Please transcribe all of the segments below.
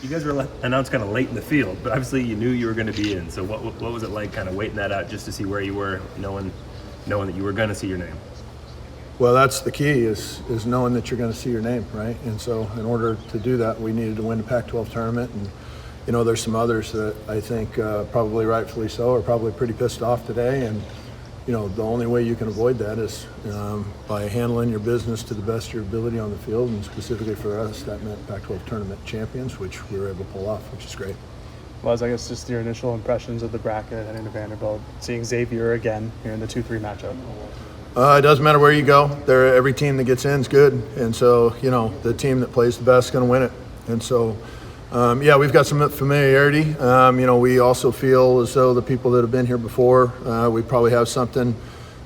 you guys were announced kind of late in the field, but obviously you knew you were going to be in. So what was it like kind of waiting that out just to see where you were, knowing that you were going to see your name? Well, that's the key is knowing that you're going to see your name, right? And so in order to do that, we needed to win the Pac-12 tournament. And, there's some others that I think probably rightfully so are probably pretty pissed off today. And, the only way you can avoid that is by handling your business to the best of your ability on the field. And specifically for us, that meant Pac-12 tournament champions, which we were able to pull off, which is great. Was, I guess, just your initial impressions of the bracket heading to Vanderbilt, seeing Xavier again here in the 2-3 matchup? It doesn't matter where you go. Every team that gets in is good. And so, the team that plays the best is going to win it. And so, we've got some familiarity. We also feel as though the people that have been here before, we probably have something,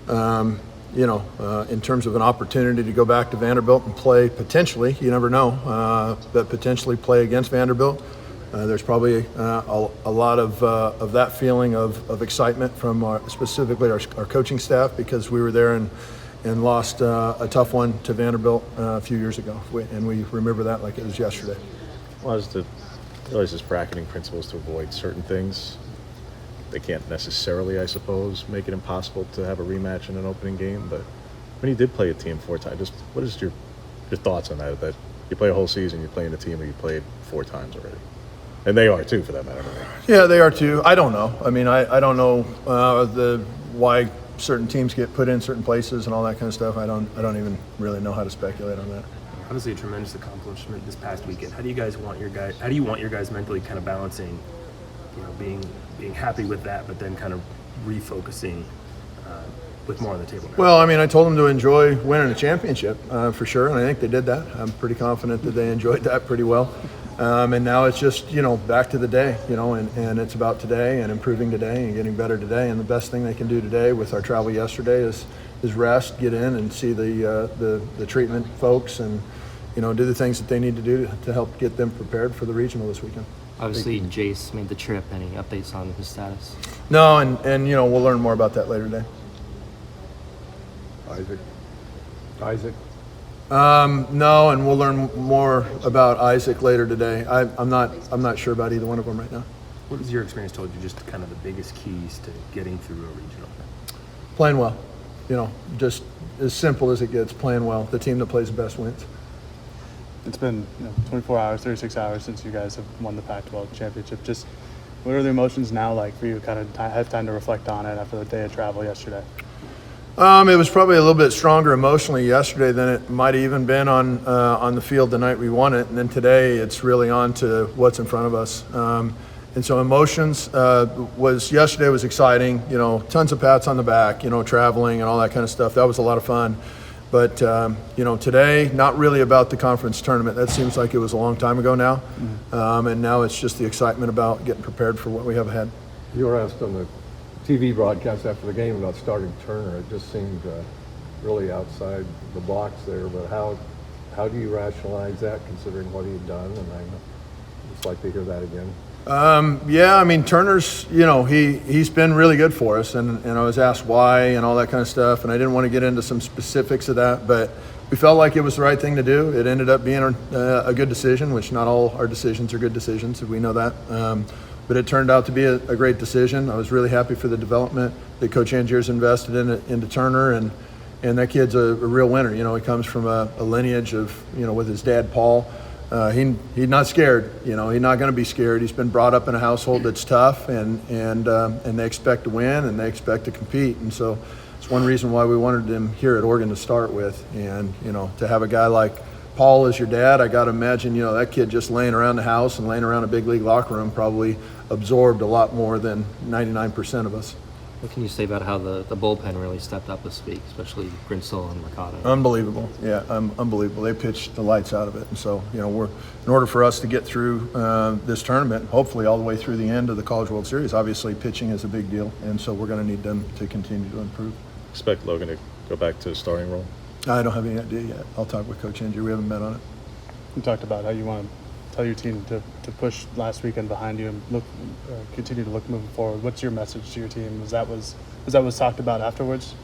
in terms of an opportunity to go back to Vanderbilt and play potentially, you never know, but potentially play against Vanderbilt. There's probably a lot of that feeling of excitement from specifically our coaching staff because we were there and lost a tough one to Vanderbilt a few years ago, and we remember that like it was yesterday. Well, there's this bracketing principles to avoid certain things. They can't necessarily, I suppose, make it impossible to have a rematch in an opening game. But when you did play a team 4 times, just what is your thoughts on that? That you play a whole season, you're playing a team, and you played 4 times already. And they are too, for that matter. Yeah, they are too. I don't know. I mean, I don't know why certain teams get put in certain places and all that kind of stuff. I don't even really know how to speculate on that. Obviously, a tremendous accomplishment this past weekend. How do you want your guys mentally kind of balancing, being happy with that, but then kind of refocusing with more on the table now? Well, I mean, I told them to enjoy winning a championship for sure, and I think they did that. I'm pretty confident that they enjoyed that pretty well. And now it's just, back to the day, and it's about today and improving today and getting better today. And the best thing they can do today with our travel yesterday is rest, get in and see the treatment folks and, do the things that they need to do to help get them prepared for the regional this weekend. Obviously, Jace made the trip. Any updates on his status? No, and we'll learn more about that later today. Isaac? No, and we'll learn more about Isaac later today. I'm not sure about either one of them right now. What has your experience told you just kind of the biggest keys to getting through a regional? Playing well. Just as simple as it gets, playing well. The team that plays the best wins. It's been 24 hours, 36 hours since you guys have won the Pac-12 championship. Just what are the emotions now like for you? Kind of have time to reflect on it after the day of travel yesterday. It was probably a little bit stronger emotionally yesterday than it might have even been on the field the night we won it. And then today it's really on to what's in front of us. And so emotions yesterday was exciting, tons of pats on the back, traveling and all that kind of stuff. That was a lot of fun. But, today, not really about the conference tournament. That seems like it was a long time ago now. And now it's just the excitement about getting prepared for what we have ahead. You were asked on the TV broadcast after the game about starting Turner. It just seemed really outside the box there. But how do you rationalize that considering what he'd done? And I'd just like to hear that again. Turner's, he's been really good for us, and I was asked why and all that kind of stuff, and I didn't want to get into some specifics of that, but we felt like it was the right thing to do. It ended up being a good decision, which not all our decisions are good decisions, we know that, but it turned out to be a great decision. I was really happy for the development that Coach Angier's invested into Turner, and that kid's a real winner. He comes from a lineage of, with his dad, Paul. He's not scared. He's not going to be scared. He's been brought up in a household that's tough, and they expect to win and they expect to compete. And so it's one reason why we wanted him here at Oregon to start with. And to have a guy like Paul as your dad, I got to imagine that kid just laying around the house and laying around a big league locker room probably absorbed a lot more than 99% of us. What can you say about how the bullpen really stepped up this week, especially Grinsell and Mercado? Unbelievable. Yeah, unbelievable. They pitched the lights out of it. And so, we're in order for us to get through this tournament, hopefully all the way through the end of the College World Series, obviously pitching is a big deal. And so we're going to need them to continue to improve. Expect Logan to go back to the starting role? I don't have any idea yet. I'll talk with Coach Angier. We haven't met on it. You talked about how you want to tell your team to push last weekend behind you and continue to look moving forward. What's your message to your team? Was that was talked about afterwards?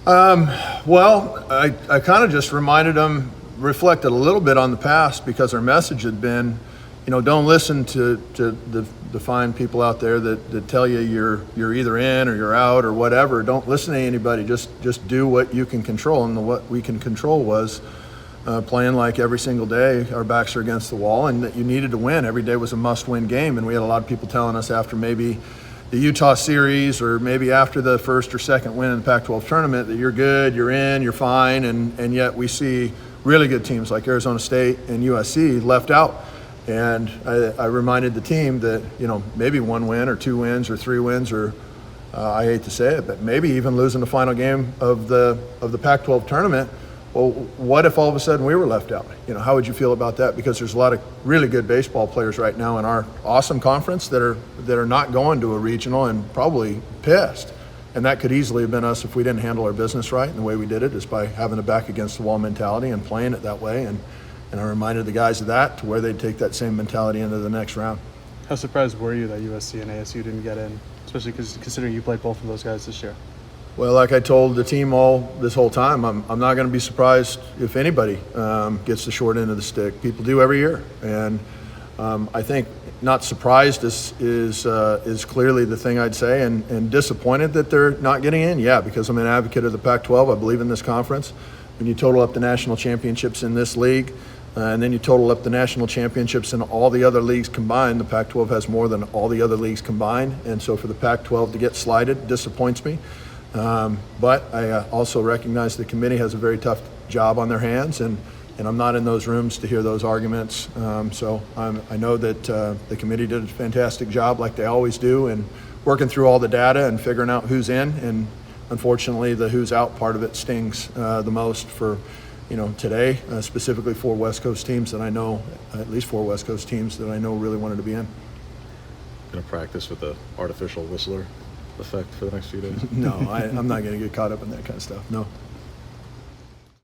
Well, I kind of just reminded them, reflected a little bit on the past because our message had been, don't listen to the fine people out there that tell you you're either in or you're out or whatever. Don't listen to anybody. Just do what you can control. And what we can control was playing like every single day our backs are against the wall, and that you needed to win. Every day was a must-win game, and we had a lot of people telling us after maybe the Utah series or maybe after the first or second win in the Pac-12 tournament that you're good, you're in, you're fine, and yet we see really good teams like Arizona State and USC left out. And I reminded the team that, maybe 1 win or 2 wins or 3 wins, or I hate to say it, but maybe even losing the final game of the Pac-12 tournament. Well, what if all of a sudden we were left out? How would you feel about that? Because there's a lot of really good baseball players right now in our awesome conference that are not going to a regional and probably pissed. And that could easily have been us if we didn't handle our business right. And the way we did it is by having a back against the wall mentality and playing it that way. And I reminded the guys of that, to where they'd take that same mentality into the next round. How surprised were you that USC and ASU didn't get in, especially considering you played both of those guys this year? Well, like I told the team this whole time, I'm not going to be surprised if anybody gets the short end of the stick. People do every year, and I think not surprised is clearly the thing I'd say, and disappointed that they're not getting in. Yeah, because I'm an advocate of the Pac-12. I believe in this conference. When you total up the national championships in this league, and then you total up the national championships in all the other leagues combined, the Pac-12 has more than all the other leagues combined. And so for the Pac-12 to get slighted disappoints me. But I also recognize the committee has a very tough job on their hands, and I'm not in those rooms to hear those arguments. So I know that the committee did a fantastic job, like they always do, in working through all the data and figuring out who's in. And unfortunately, the who's out part of it stings the most for today, specifically 4 West Coast teams that I know, at least 4 West Coast teams that I know really wanted to be in. Going to practice with the artificial whistler effect for the next few days? No, I'm not going to get caught up in that kind of stuff. No.